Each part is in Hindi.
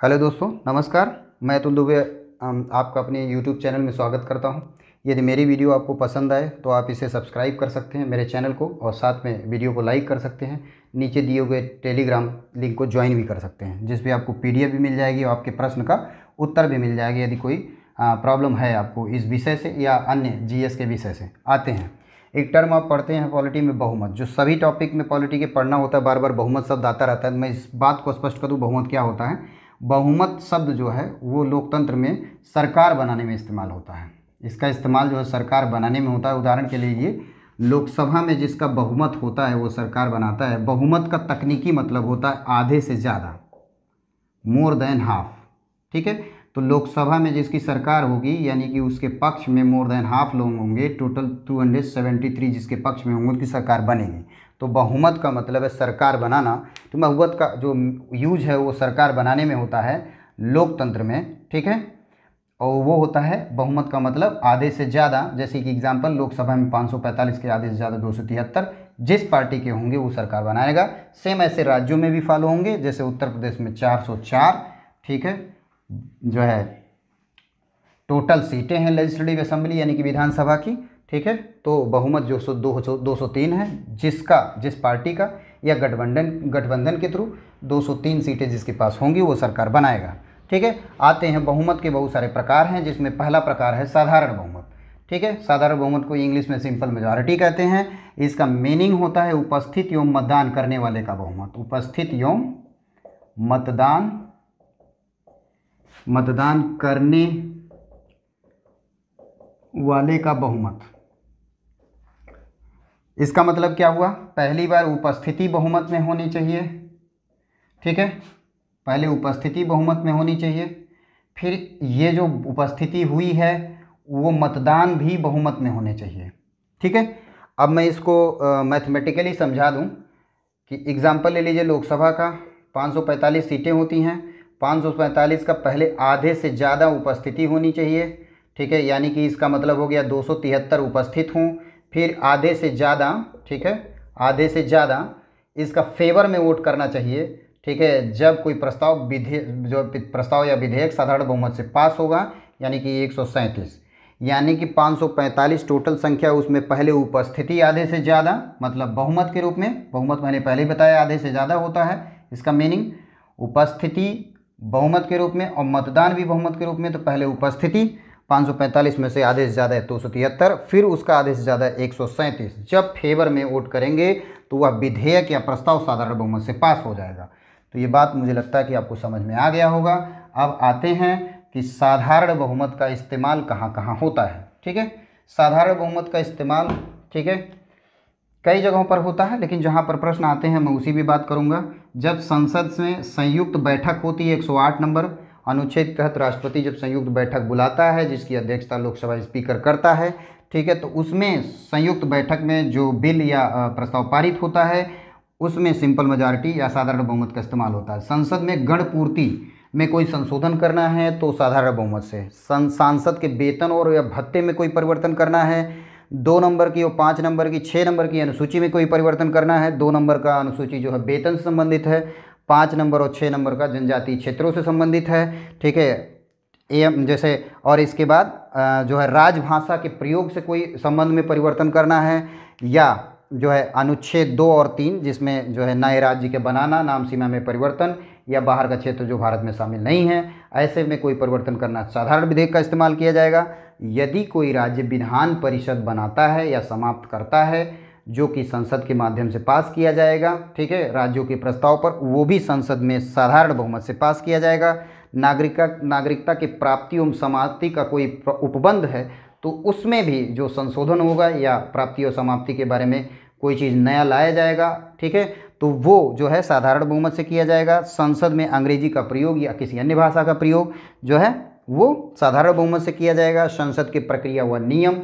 हेलो दोस्तों, नमस्कार। मैं अतुल दुबे आपका अपने यूट्यूब चैनल में स्वागत करता हूं। यदि मेरी वीडियो आपको पसंद आए तो आप इसे सब्सक्राइब कर सकते हैं मेरे चैनल को, और साथ में वीडियो को लाइक कर सकते हैं। नीचे दिए हुए टेलीग्राम लिंक को ज्वाइन भी कर सकते हैं, जिस पर आपको पीडीएफ भी मिल जाएगी और आपके प्रश्न का उत्तर भी मिल जाएगा यदि कोई प्रॉब्लम है आपको इस विषय से या अन्य जीएस के विषय से। आते हैं, एक टर्म आप पढ़ते हैं पॉलिटी में, बहुमत। जो सभी टॉपिक में पॉलिटी के पढ़ना होता है, बार बार बहुमत शब्द आता रहता है। मैं इस बात को स्पष्ट कर दूँ, बहुमत क्या होता है। बहुमत शब्द जो है वो लोकतंत्र में सरकार बनाने में इस्तेमाल होता है। इसका इस्तेमाल जो है सरकार बनाने में होता है। उदाहरण के लिए ये लोकसभा में जिसका बहुमत होता है वो सरकार बनाता है। बहुमत का तकनीकी मतलब होता है आधे से ज़्यादा, मोर देन हाफ। ठीक है, तो लोकसभा में जिसकी सरकार होगी यानी कि उसके पक्ष में मोर देन हाफ लोग होंगे, टोटल 273 जिसके पक्ष में होंगे उनकी सरकार बनेगी। तो बहुमत का मतलब है सरकार बनाना। तो बहुमत का जो यूज है वो सरकार बनाने में होता है लोकतंत्र में। ठीक है, और वो होता है बहुमत का मतलब आधे से ज़्यादा। जैसे कि एग्जांपल, लोकसभा में 545 के आधे से ज़्यादा 273 जिस पार्टी के होंगे वो सरकार बनाएगा। सेम ऐसे राज्यों में भी फॉलो होंगे, जैसे उत्तर प्रदेश में 404। ठीक है, जो है टोटल सीटें हैं लेजिस्लेटिव असेंबली यानी कि विधानसभा की। ठीक है, तो बहुमत जो 203 है, जिस पार्टी का या गठबंधन के थ्रू 203 सीटें जिसके पास होंगी वो सरकार बनाएगा। ठीक है, आते हैं बहुमत के बहुत सारे प्रकार हैं, जिसमें पहला प्रकार है साधारण बहुमत। ठीक है, साधारण बहुमत को इंग्लिश में सिंपल मेजॉरिटी कहते हैं। इसका मीनिंग होता है उपस्थित एवं मतदान करने वाले का बहुमत। उपस्थित एवं मतदान करने वाले का बहुमत। इसका मतलब क्या हुआ, पहली बार उपस्थिति बहुमत में होनी चाहिए। ठीक है, पहले उपस्थिति बहुमत में होनी चाहिए, फिर ये जो उपस्थिति हुई है वो मतदान भी बहुमत में होने चाहिए। ठीक है, अब मैं इसको मैथमेटिकली समझा दूं कि एग्जाम्पल ले लीजिए, लोकसभा का 545 सीटें होती हैं। 545 का पहले आधे से ज़्यादा उपस्थिति होनी चाहिए। ठीक है, यानी कि इसका मतलब हो गया 273 उपस्थित हों, फिर आधे से ज़्यादा। ठीक है, आधे से ज़्यादा इसका फेवर में वोट करना चाहिए। ठीक है, जब कोई प्रस्ताव या विधेयक साधारण बहुमत से पास होगा, यानी कि 137, यानी कि 545 टोटल संख्या, उसमें पहले उपस्थिति आधे से ज़्यादा, मतलब बहुमत के रूप में। बहुमत मैंने पहले ही बताया आधे से ज़्यादा होता है। इसका मीनिंग उपस्थिति बहुमत के रूप में और मतदान भी बहुमत के रूप में। तो पहले उपस्थिति 545 में से आधे से ज़्यादा है 273, फिर उसका आधे से ज़्यादा 137। जब फेवर में वोट करेंगे तो वह विधेयक या प्रस्ताव साधारण बहुमत से पास हो जाएगा। तो ये बात मुझे लगता है कि आपको समझ में आ गया होगा। अब आते हैं कि साधारण बहुमत का इस्तेमाल कहाँ कहाँ होता है। ठीक है, साधारण बहुमत का इस्तेमाल, ठीक है, कई जगहों पर होता है, लेकिन जहाँ पर प्रश्न आते हैं मैं उसी भी बात करूँगा। जब संसद में संयुक्त बैठक होती है, 108 नंबर अनुच्छेद के तहत राष्ट्रपति जब संयुक्त बैठक बुलाता है, जिसकी अध्यक्षता लोकसभा स्पीकर करता है। ठीक है, तो उसमें संयुक्त बैठक में जो बिल या प्रस्ताव पारित होता है उसमें सिंपल मेजॉरिटी या साधारण बहुमत का इस्तेमाल होता है। संसद में गणपूर्ति में कोई संशोधन करना है तो साधारण बहुमत से। सांसद के वेतन और या भत्ते में कोई परिवर्तन करना है, 2 नंबर की और 5 नंबर की 6 नंबर की अनुसूची में कोई परिवर्तन करना है। 2 नंबर का अनुसूची जो है वेतन से संबंधित है, 5 नंबर और 6 नंबर का जनजातीय क्षेत्रों से संबंधित है। ठीक है, जैसे, और इसके बाद जो है राजभाषा के प्रयोग से कोई संबंध में परिवर्तन करना है, या जो है अनुच्छेद 2 और 3 जिसमें जो है नए राज्य के बनाना, नाम सीमा में परिवर्तन, या बाहर का क्षेत्र जो भारत में शामिल नहीं है, ऐसे में कोई परिवर्तन करना साधारण विधेयक का इस्तेमाल किया जाएगा। यदि कोई राज्य विधान परिषद बनाता है या समाप्त करता है, जो कि संसद के माध्यम से पास किया जाएगा, ठीक है, राज्यों के प्रस्ताव पर, वो भी संसद में साधारण बहुमत से पास किया जाएगा। नागरिकता की प्राप्ति एवं समाप्ति का कोई उपबंध है तो उसमें भी जो संशोधन होगा या प्राप्ति और समाप्ति के बारे में कोई चीज़ नया लाया जाएगा, ठीक है, तो वो जो है साधारण बहुमत से किया जाएगा। संसद में अंग्रेजी का प्रयोग या किसी अन्य भाषा का प्रयोग जो है वो साधारण बहुमत से किया जाएगा। संसद की प्रक्रिया व नियम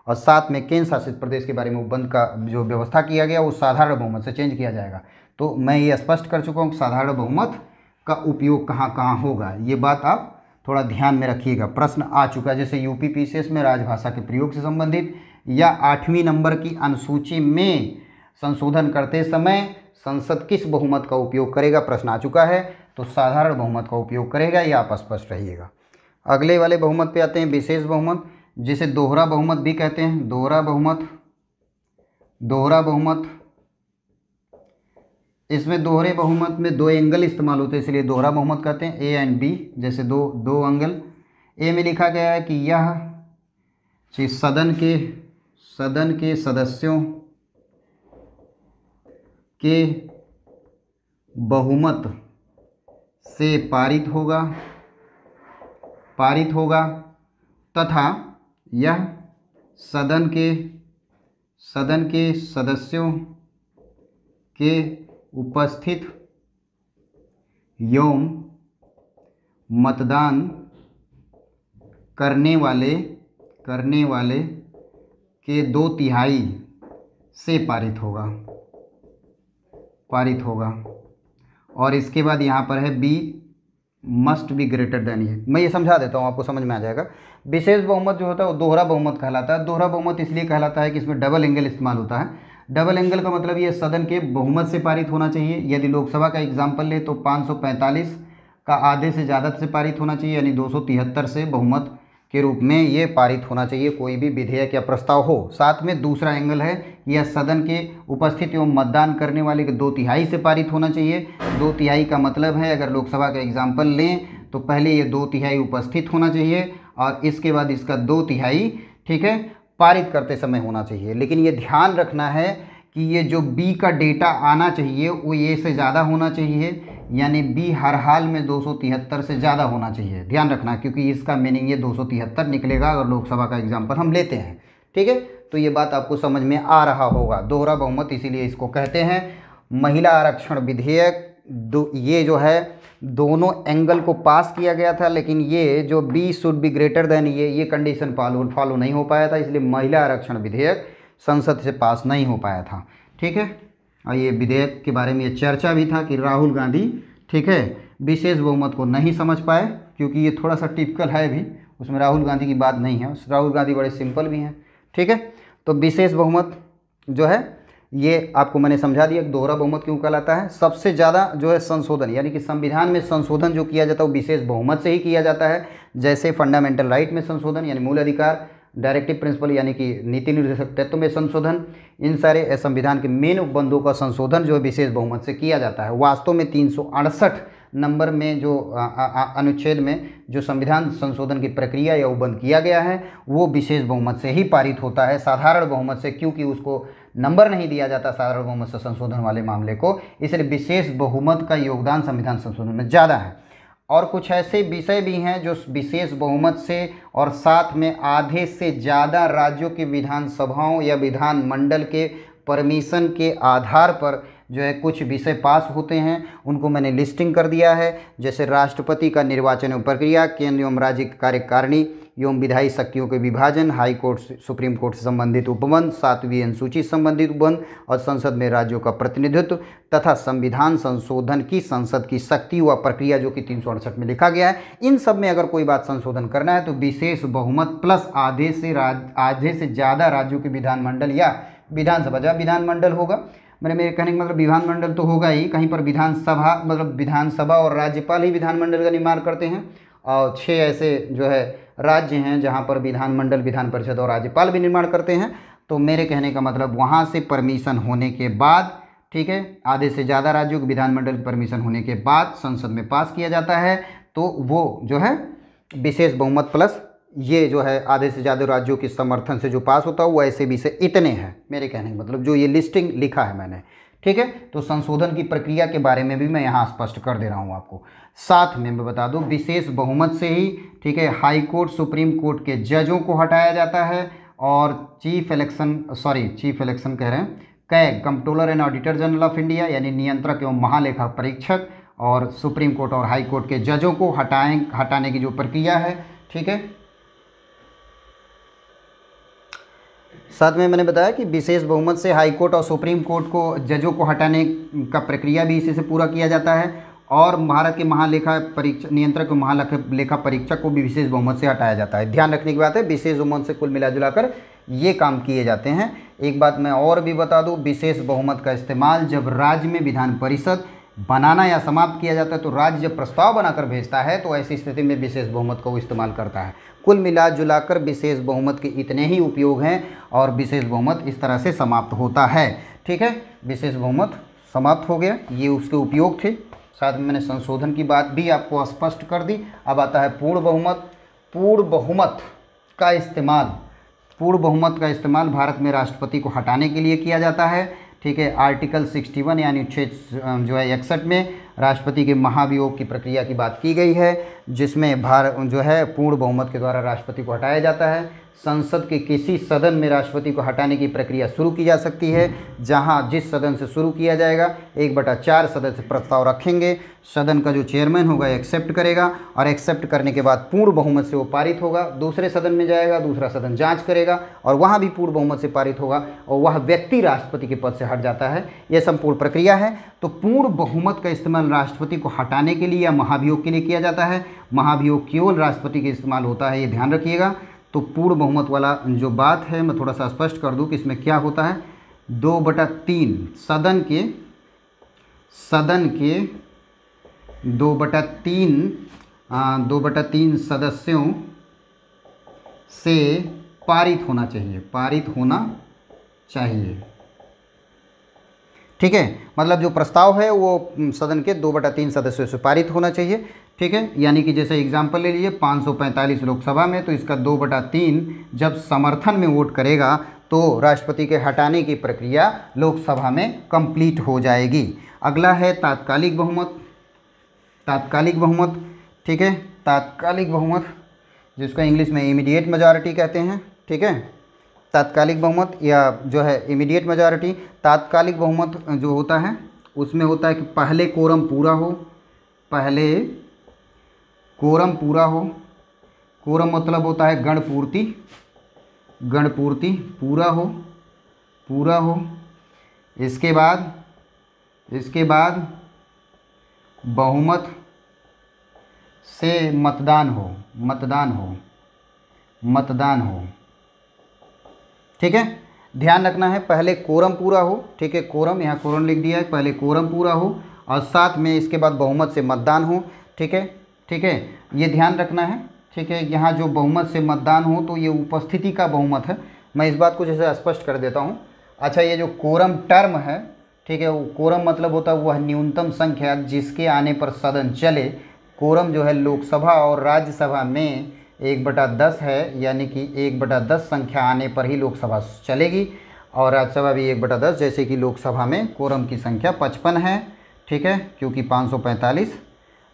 और साथ में केंद्र शासित प्रदेश के बारे में उपबंध का जो व्यवस्था किया गया वो साधारण बहुमत से चेंज किया जाएगा। तो मैं ये स्पष्ट कर चुका हूँ साधारण बहुमत का उपयोग कहाँ कहाँ होगा, ये बात आप थोड़ा ध्यान में रखिएगा। प्रश्न आ चुका है, जैसे यूपी पीसीएस में राजभाषा के प्रयोग से संबंधित, या 8वीं नंबर की अनुसूची में संशोधन करते समय संसद किस बहुमत का उपयोग करेगा, प्रश्न आ चुका है। तो साधारण बहुमत का उपयोग करेगा, ये आप स्पष्ट रहिएगा। अगले वाले बहुमत पे आते हैं, विशेष बहुमत, जिसे दोहरा बहुमत भी कहते हैं। दोहरा बहुमत, दोहरा बहुमत, इसमें दोहरे बहुमत में दो एंगल इस्तेमाल होते हैं, इसलिए दोहरा बहुमत कहते हैं। ए एंड बी, जैसे दो एंगल। ए में लिखा गया है कि यह चीज सदन के सदस्यों के बहुमत से पारित होगा तथा यह सदन के सदस्यों के उपस्थित एवं मतदान करने वाले के 2/3 से पारित होगा। और इसके बाद यहाँ पर है B must be greater than. ये मैं ये समझा देता हूँ, आपको समझ में आ जाएगा। विशेष बहुमत जो होता है वो दोहरा बहुमत कहलाता है। दोहरा बहुमत इसलिए कहलाता है कि इसमें डबल एंगल इस्तेमाल होता है। डबल एंगल का मतलब ये सदन के बहुमत से पारित होना चाहिए। यदि लोकसभा का एग्जाम्पल ले तो 545 का आधे से ज़्यादा से पारित होना चाहिए, यानी 273 से बहुमत के रूप में ये पारित होना चाहिए कोई भी विधेयक या प्रस्ताव हो। साथ में दूसरा एंगल है, यह सदन के उपस्थित एवं मतदान करने वाले के 2/3 से पारित होना चाहिए। 2/3 का मतलब है, अगर लोकसभा का एग्जाम्पल लें तो पहले ये 2/3 उपस्थित होना चाहिए और इसके बाद इसका 2/3, ठीक है, पारित करते समय होना चाहिए। लेकिन ये ध्यान रखना है कि ये जो बी का डेटा आना चाहिए वो ए से ज़्यादा होना चाहिए, यानी बी हर हाल में 273 से ज़्यादा होना चाहिए। ध्यान रखना, क्योंकि इसका मीनिंग ये 273 निकलेगा अगर लोकसभा का एग्जाम्पल हम लेते हैं। ठीक है, तो ये बात आपको समझ में आ रहा होगा। दोहरा बहुमत इसीलिए इसको कहते हैं। महिला आरक्षण विधेयक ये जो है दोनों एंगल को पास किया गया था, लेकिन ये जो B should be greater than ये कंडीशन फॉलो नहीं हो पाया था, इसलिए महिला आरक्षण विधेयक संसद से पास नहीं हो पाया था। ठीक है, और ये विधेयक के बारे में ये चर्चा भी था कि राहुल गांधी, ठीक है, विशेष बहुमत को नहीं समझ पाए, क्योंकि ये थोड़ा सा टिपिकल है भी, उसमें राहुल गांधी की बात नहीं है। राहुल गांधी बड़े सिंपल भी हैं। ठीक है, तो विशेष बहुमत जो है ये आपको मैंने समझा दिया दोहरा बहुमत क्यों कहलाता है। सबसे ज़्यादा जो है संशोधन, यानी कि संविधान में संशोधन जो किया जाता है वो विशेष बहुमत से ही किया जाता है। जैसे फंडामेंटल राइट में संशोधन यानी मूल अधिकार, डायरेक्टिव प्रिंसिपल यानी कि नीति निर्देशक तत्व में संशोधन, इन सारे संविधान के मेन उपबंधों का संशोधन जो है विशेष बहुमत से किया जाता है। वास्तव में 368 नंबर में जो अनुच्छेद में जो संविधान संशोधन की प्रक्रिया या उपबंध किया गया है वो विशेष बहुमत से ही पारित होता है, साधारण बहुमत से, क्योंकि उसको नंबर नहीं दिया जाता साधारण बहुमत से संशोधन वाले मामले को, इसलिए विशेष बहुमत का योगदान संविधान संशोधन में ज़्यादा है। और कुछ ऐसे विषय भी हैं जो विशेष बहुमत से और साथ में आधे से ज़्यादा राज्यों की विधानसभाओं या विधानमंडल के परमिशन के आधार पर जो है कुछ विषय पास होते हैं, उनको मैंने लिस्टिंग कर दिया है। जैसे राष्ट्रपति का निर्वाचन एवं प्रक्रिया, केंद्र एवं राज्य कार्यकारिणी एवं विधायी शक्तियों के विभाजन, हाई कोर्ट सुप्रीम कोर्ट से संबंधित उपबंध, 7वीं अनुसूची से संबंधित उपबंध और संसद में राज्यों का प्रतिनिधित्व तथा संविधान संशोधन की संसद की शक्ति व प्रक्रिया जो कि 368 में लिखा गया है। इन सब में अगर कोई बात संशोधन करना है तो विशेष बहुमत प्लस आधे से ज़्यादा राज्यों के विधानमंडल या विधानसभा, जहाँ विधानमंडल होगा, मेरे कहने का मतलब विधानमंडल तो होगा ही, कहीं पर विधानसभा मतलब विधानसभा और राज्यपाल ही विधानमंडल का निर्माण करते हैं। और 6 ऐसे जो है राज्य हैं जहाँ पर विधानमंडल, विधान परिषद और राज्यपाल भी निर्माण करते हैं। तो मेरे कहने का मतलब वहाँ से परमिशन होने के बाद, ठीक है, आधे से ज़्यादा राज्यों के विधानमंडल की परमिशन होने के बाद संसद में पास किया जाता है, तो वो जो है विशेष बहुमत प्लस ये जो है आधे से ज़्यादा राज्यों के समर्थन से जो पास होता है वो ऐसे विषय इतने हैं, मेरे कहने का मतलब जो ये लिस्टिंग लिखा है मैंने। ठीक है, तो संशोधन की प्रक्रिया के बारे में भी मैं यहाँ स्पष्ट कर दे रहा हूँ आपको। साथ में मैं बता दूँ विशेष बहुमत से ही, ठीक है, हाई कोर्ट सुप्रीम कोर्ट के जजों को हटाया जाता है और चीफ इलेक्शन कह रहे हैं, CAG controller and auditor general of India यानी नियंत्रक एवं महालेखा परीक्षक और सुप्रीम कोर्ट और हाई कोर्ट के जजों को हटाने की जो प्रक्रिया है। ठीक है, साथ में मैंने बताया कि विशेष बहुमत से हाई कोर्ट और सुप्रीम कोर्ट को जजों को हटाने का प्रक्रिया भी इसी से पूरा किया जाता है और भारत के महालेखा परीक्षक नियंत्रक और महालेखा परीक्षक को भी विशेष बहुमत से हटाया जाता है। ध्यान रखने की बात है, विशेष बहुमत से कुल मिला जुलाकर ये काम किए जाते हैं। एक बात मैं और भी बता दूं, विशेष बहुमत का इस्तेमाल जब राज्य में विधान परिषद बनाना या समाप्त किया जाता है, तो राज्य जब प्रस्ताव बनाकर भेजता है तो ऐसी स्थिति में विशेष बहुमत का वो इस्तेमाल करता है। कुल मिला जुलाकर विशेष बहुमत के इतने ही उपयोग हैं और विशेष बहुमत इस तरह से समाप्त होता है। ठीक है, विशेष बहुमत समाप्त हो गया, ये उसके उपयोग थे। साथ में मैंने संशोधन की बात भी आपको स्पष्ट कर दी। अब आता है पूर्ण बहुमत। पूर्ण बहुमत का इस्तेमाल भारत में राष्ट्रपति को हटाने के लिए किया जाता है। ठीक है, आर्टिकल 61 यानी अनुच्छेद जो है 61 में राष्ट्रपति के महाभियोग की प्रक्रिया की बात की गई है, जिसमें पूर्ण बहुमत के द्वारा राष्ट्रपति को हटाया जाता है। संसद के किसी सदन में राष्ट्रपति को हटाने की प्रक्रिया शुरू की जा सकती है। जहां जिस सदन से शुरू किया जाएगा 1/4 सदस्य प्रस्ताव रखेंगे, सदन का जो चेयरमैन होगा एक्सेप्ट करेगा और एक्सेप्ट करने के बाद पूर्ण बहुमत से वो पारित होगा। दूसरे सदन में जाएगा, दूसरा सदन जांच करेगा और वहां भी पूर्ण बहुमत से पारित होगा और वह व्यक्ति राष्ट्रपति के पद से हट जाता है। यह संपूर्ण प्रक्रिया है। तो पूर्ण बहुमत का इस्तेमाल राष्ट्रपति को हटाने के लिए या महाभियोग के लिए किया जाता है। महाभियोग केवल राष्ट्रपति के इस्तेमाल होता है, ये ध्यान रखिएगा। तो पूर्ण बहुमत वाला जो बात है मैं थोड़ा सा स्पष्ट कर दूं कि इसमें क्या होता है। 2/3 सदन के 2/3 सदस्यों से पारित होना चाहिए। ठीक है, मतलब जो प्रस्ताव है वो सदन के 2/3 सदस्यों से पारित होना चाहिए। ठीक है, यानी कि जैसे एग्जाम्पल ले लीजिए 545 लोकसभा में, तो इसका 2/3 जब समर्थन में वोट करेगा तो राष्ट्रपति के हटाने की प्रक्रिया लोकसभा में कंप्लीट हो जाएगी। अगला है तात्कालिक बहुमत। ठीक है, तात्कालिक बहुमत जिसको इंग्लिश में इमीडिएट मेजॉरिटी कहते हैं। ठीक है, तात्कालिक बहुमत या जो है इमीडिएट मेजॉरिटी। तात्कालिक बहुमत जो होता है उसमें होता है कि पहले कोरम पूरा हो। कोरम मतलब होता है गणपूर्ति पूरा हो। इसके बाद बहुमत से मतदान हो। ठीक है, ध्यान रखना है पहले कोरम पूरा हो। ठीक है, कोरम, यहाँ कोरम लिख दिया है, पहले कोरम पूरा हो और साथ में इसके बाद बहुमत से मतदान हो। ठीक है, ये ध्यान रखना है। ठीक है, यहाँ जो बहुमत से मतदान हो तो ये उपस्थिति का बहुमत है। मैं इस बात को जैसे स्पष्ट कर देता हूँ। अच्छा, ये जो कोरम टर्म है, ठीक है, वो कोरम मतलब होता है वह न्यूनतम संख्या जिसके आने पर सदन चले। कोरम जो है लोकसभा और राज्यसभा में 1/10 है, यानी कि 1/10 संख्या आने पर ही लोकसभा चलेगी और राज्यसभा भी 1/10। जैसे कि लोकसभा में कोरम की संख्या 55 है। ठीक है, क्योंकि 545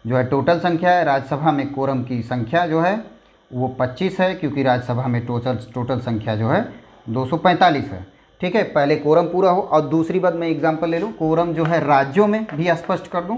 जो है टोटल संख्या है। राज्यसभा में कोरम की संख्या जो है वो 25 है, क्योंकि राज्यसभा में टोटल संख्या जो है 245 है। ठीक है, पहले कोरम पूरा हो। और दूसरी बात मैं एग्जांपल ले लूँ, कोरम जो है राज्यों में भी स्पष्ट कर दूँ।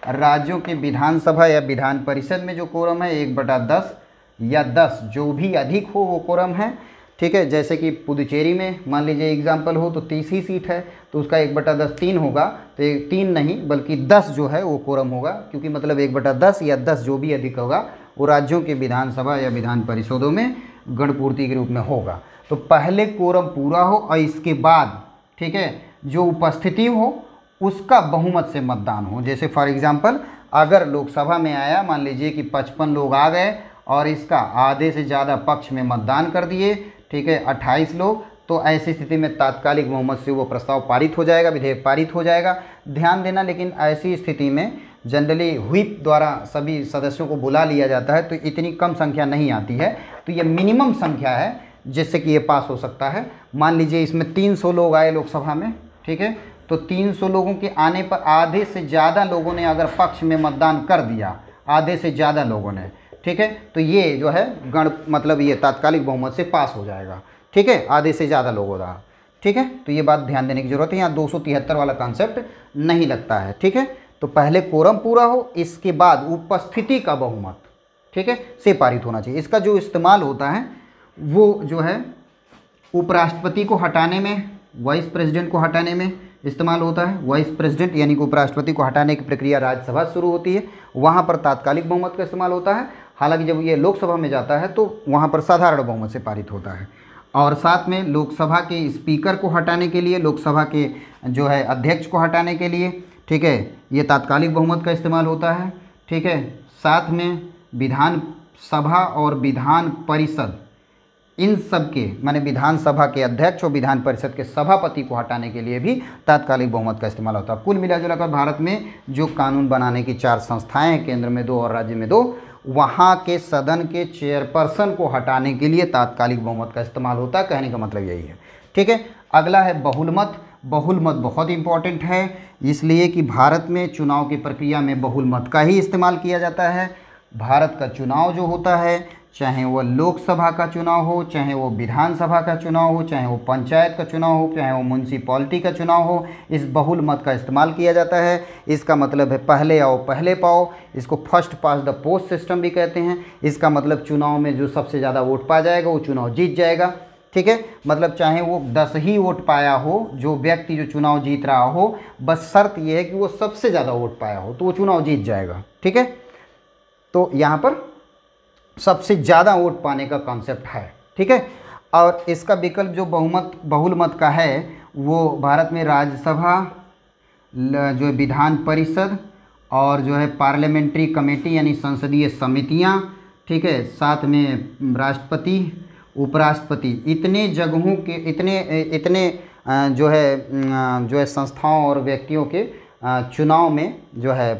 राज्यों के विधानसभा या विधान परिषद में जो कोरम है 1/10 या 10 जो भी अधिक हो वो कोरम है। ठीक है, जैसे कि पुदुचेरी में मान लीजिए एग्जाम्पल हो तो 30 ही सीट है तो उसका 1/10 3 होगा, तो 3 नहीं बल्कि 10 जो है वो कोरम होगा, क्योंकि मतलब 1/10 या 10 जो भी अधिक होगा वो राज्यों के विधानसभा या विधान परिषदों में गणपूर्ति के रूप में होगा। तो पहले कोरम पूरा हो और इसके बाद ठीक है जो उपस्थिति हो उसका बहुमत से मतदान हो। जैसे फॉर एग्जांपल अगर लोकसभा में आया, मान लीजिए कि 55 लोग आ गए और इसका आधे से ज़्यादा पक्ष में मतदान कर दिए, ठीक है 28 लोग, तो ऐसी स्थिति में तात्कालिक बहुमत से वो प्रस्ताव पारित हो जाएगा, विधेयक पारित हो जाएगा। ध्यान देना, लेकिन ऐसी स्थिति में जनरली व्हिप द्वारा सभी सदस्यों को बुला लिया जाता है, तो इतनी कम संख्या नहीं आती है, तो ये मिनिमम संख्या है जिससे कि ये पास हो सकता है। मान लीजिए इसमें 300 लोग आए लोकसभा में, ठीक है, तो 300 लोगों के आने पर आधे से ज़्यादा लोगों ने अगर पक्ष में मतदान कर दिया, आधे से ज़्यादा लोगों ने, ठीक है, तो ये जो है मतलब ये तात्कालिक बहुमत से पास हो जाएगा। ठीक है, आधे से ज़्यादा लोगों का, ठीक है, तो ये बात ध्यान देने की जरूरत है। यहाँ 273 वाला कॉन्सेप्ट नहीं लगता है। ठीक है, तो पहले कोरम पूरा हो, इसके बाद उपस्थिति का बहुमत, ठीक है, से पारित होना चाहिए। इसका जो इस्तेमाल होता है वो जो है उपराष्ट्रपति को हटाने में, वाइस प्रेसिडेंट को हटाने में इस्तेमाल होता है। वाइस प्रेसिडेंट यानी कि उपराष्ट्रपति को हटाने की प्रक्रिया राज्यसभा शुरू होती है, वहाँ पर तात्कालिक बहुमत का इस्तेमाल होता है। हालांकि जब ये लोकसभा में जाता है तो वहाँ पर साधारण बहुमत से पारित होता है। और साथ में लोकसभा के स्पीकर को हटाने के लिए, लोकसभा के जो है अध्यक्ष को हटाने के लिए, ठीक है, ये तात्कालिक बहुमत का इस्तेमाल होता है। ठीक है, साथ में विधान सभा और विधान परिषद, इन सब के माने विधानसभा के अध्यक्ष और विधान परिषद के सभापति को हटाने के लिए भी तात्कालिक बहुमत का इस्तेमाल होता है। कुल मिलाजुला कर भारत में जो कानून बनाने की 4 संस्थाएं हैं, केंद्र में 2 और राज्य में 2, वहाँ के सदन के चेयरपर्सन को हटाने के लिए तात्कालिक बहुमत का इस्तेमाल होता है। कहने का मतलब यही है। ठीक है, अगला है बहुलमत। बहुलमत बहुत इंपॉर्टेंट है, इसलिए कि भारत में चुनाव की प्रक्रिया में बहुलमत का ही इस्तेमाल किया जाता है। भारत का चुनाव जो होता है, चाहे वो लोकसभा का चुनाव हो, चाहे वो विधानसभा का चुनाव हो, चाहे वो पंचायत का चुनाव हो, चाहे वो म्यूनसिपॉलिटी का चुनाव हो, इस बहुल मत का इस्तेमाल किया जाता है। इसका मतलब है पहले आओ पहले पाओ। इसको first pass the post system भी कहते हैं। इसका मतलब चुनाव में जो सबसे ज़्यादा वोट पा जाएगा वो चुनाव जीत जाएगा। ठीक है, मतलब चाहे वो 10 ही वोट पाया हो, जो व्यक्ति जो चुनाव जीत रहा हो, बस शर्त यह है कि वो सबसे ज़्यादा वोट पाया हो तो वो चुनाव जीत जाएगा। ठीक है, तो यहाँ पर सबसे ज़्यादा वोट पाने का कॉन्सेप्ट है। ठीक है, और इसका विकल्प जो बहुल मत का है वो भारत में राज्यसभा, जो है विधान परिषद और जो है पार्लियामेंट्री कमेटी यानी संसदीय समितियाँ, ठीक है, साथ में राष्ट्रपति, उपराष्ट्रपति, इतने जगहों के इतने जो है संस्थाओं और व्यक्तियों के चुनाव में जो है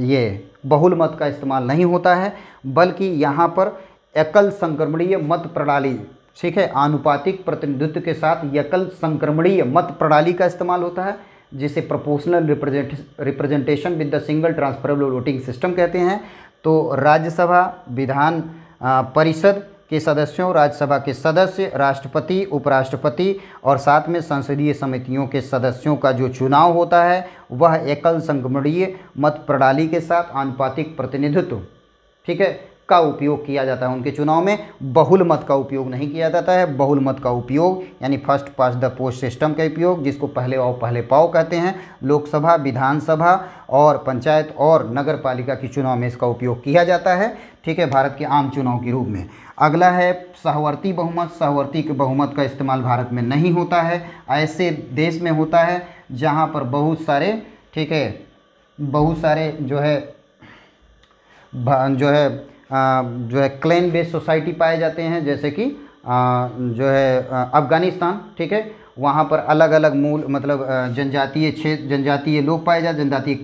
ये बहुल मत का इस्तेमाल नहीं होता है, बल्कि यहाँ पर एकल संक्रमणीय मत प्रणाली, ठीक है, आनुपातिक प्रतिनिधित्व के साथ एकल संक्रमणीय मत प्रणाली का इस्तेमाल होता है, जिसे proportional representation with the single transferable voting system कहते हैं। तो राज्यसभा, विधान परिषद के सदस्यों, राज्यसभा के सदस्य, राष्ट्रपति, उपराष्ट्रपति और साथ में संसदीय समितियों के सदस्यों का जो चुनाव होता है वह एकल संक्रमणीय मत प्रणाली के साथ आनुपातिक प्रतिनिधित्व, ठीक है, का उपयोग किया जाता है। उनके चुनाव में बहुल मत का उपयोग नहीं किया जाता है। बहुल मत का उपयोग यानी first pass the post system का उपयोग, जिसको पहले आओ पहले पाओ कहते हैं, लोकसभा, विधानसभा और पंचायत और नगर पालिका के चुनाव में इसका उपयोग किया जाता है। ठीक है, भारत के आम चुनाव के रूप में। अगला है सहवर्ती बहुमत। सहवर्ती के बहुमत का इस्तेमाल भारत में नहीं होता है। ऐसे देश में होता है जहाँ पर बहुत सारे, ठीक है, बहुत सारे जो है क्लैन बेस्ड सोसाइटी पाए जाते हैं, जैसे कि जो है अफ़गानिस्तान। ठीक है, वहाँ पर अलग अलग मूल मतलब जनजातीय लोग पाए जाते, जनजातीय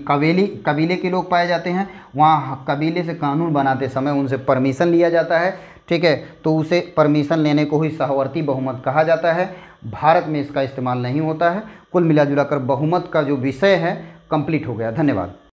कबीले के लोग पाए जाते हैं। वहाँ कबीले से कानून बनाते समय उनसे परमिशन लिया जाता है। ठीक है, तो उसे परमिशन लेने को ही सहवर्ती बहुमत कहा जाता है। भारत में इसका इस्तेमाल नहीं होता है। कुल मिला जुला कर बहुमत का जो विषय है कंप्लीट हो गया। धन्यवाद।